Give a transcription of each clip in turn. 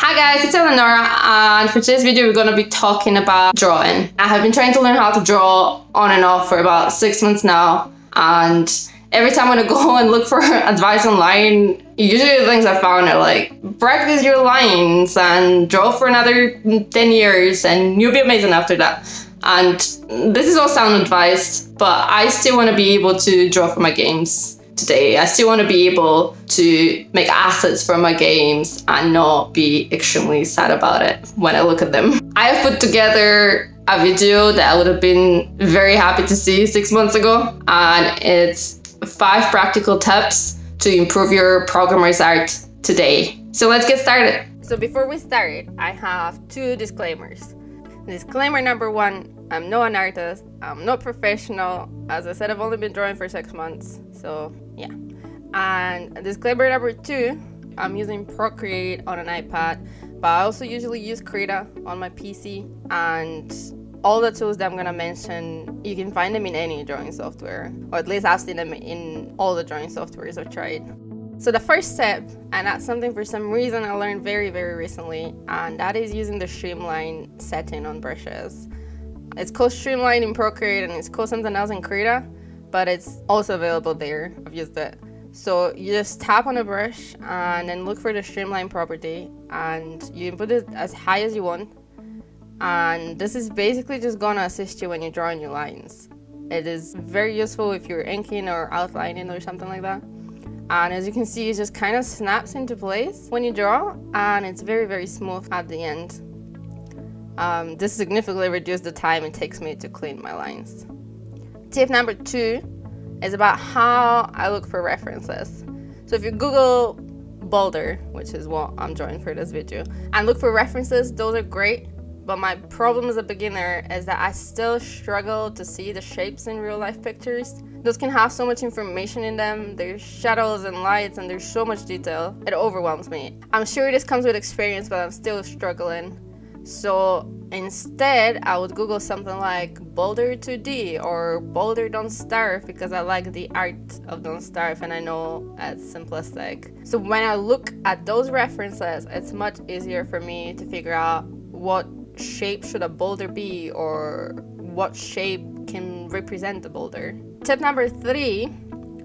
Hi guys, it's Eleonora, and for today's video we're going to be talking about drawing. I have been trying to learn how to draw on and off for about 6 months now, and every time when I go and look for advice online, usually the things I found are like, practice your lines and draw for another 10 years and you'll be amazing after that. And this is all sound advice, but I still want to be able to draw for my games today. I still want to be able to make assets for my games and not be extremely sad about it when I look at them. I have put together a video that I would have been very happy to see 6 months ago, and it's 5 practical tips to improve your programmer's art today. So let's get started. So before we start, I have 2 disclaimers. Disclaimer number 1, I'm not an artist, I'm not professional. As I said, I've only been drawing for 6 months, so yeah. And disclaimer number 2, I'm using Procreate on an iPad, but I also usually use Krita on my PC, and all the tools that I'm gonna mention, you can find them in any drawing software, or at least I've seen them in all the drawing softwares I've tried. So the first step, and that's something for some reason I learned very recently, and that is using the streamline setting on brushes. It's called streamline in Procreate and it's called something else in Krita, but it's also available there. I've used it. So you just tap on a brush and then look for the streamline property, and you put it as high as you want. And this is basically just gonna assist you when you're drawing your lines. It is very useful if you're inking or outlining or something like that. And as you can see, it just kind of snaps into place when you draw, and it's very smooth at the end. This significantly reduced the time it takes me to clean my lines. Tip number 2 is about how I look for references. So if you Google boulder, which is what I'm drawing for this video, and look for references, those are great. But my problem as a beginner is that I still struggle to see the shapes in real life pictures. Those can have so much information in them. There's shadows and lights and there's so much detail. It overwhelms me. I'm sure this comes with experience, but I'm still struggling. So instead, I would Google something like Boulder 2D or Boulder Don't Starve, because I like the art of Don't Starve and I know it's simplistic. So when I look at those references, it's much easier for me to figure out what shape should a boulder be or what shape can represent the boulder. Tip number 3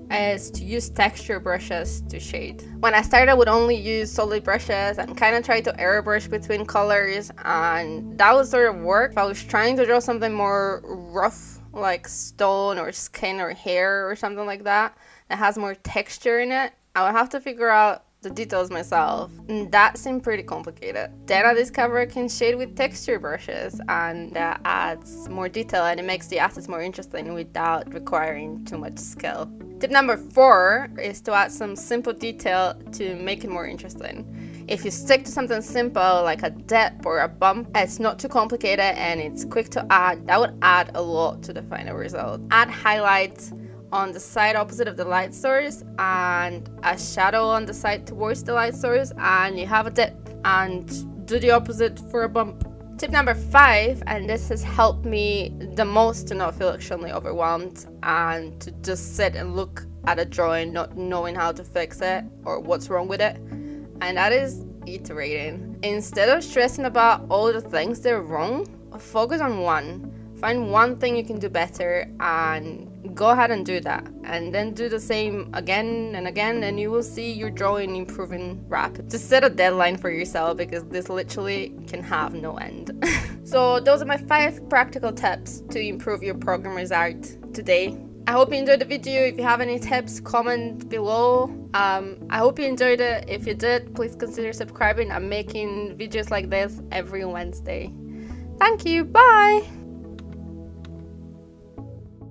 is to use texture brushes to shade. When I started, I would only use solid brushes and kind of try to airbrush between colors, and that would sort of work. If I was trying to draw something more rough, like stone or skin or hair or something like that, that has more texture in it, I would have to figure out the details myself, and that seemed pretty complicated. Then I discovered I can shade with texture brushes, and that adds more detail and it makes the assets more interesting without requiring too much skill. Tip number 4 is to add some simple detail to make it more interesting. If you stick to something simple like a dip or a bump, it's not too complicated and it's quick to add, that would add a lot to the final result. Add highlights on the side opposite of the light source and a shadow on the side towards the light source, and you have a dip, and do the opposite for a bump. Tip number 5, and this has helped me the most to not feel extremely overwhelmed and to just sit and look at a drawing not knowing how to fix it or what's wrong with it, and that is iterating. Instead of stressing about all the things that are wrong, focus on one. Find one thing you can do better and go ahead and do that, and then do the same again and again, and you will see your drawing improving rapidly. Just set a deadline for yourself, because this literally can have no end. So those are my 5 practical tips to improve your programmer's art today. I hope you enjoyed the video. If you have any tips, comment below. I hope you enjoyed it. If you did, please consider subscribing. I'm making videos like this every Wednesday. Thank you, bye!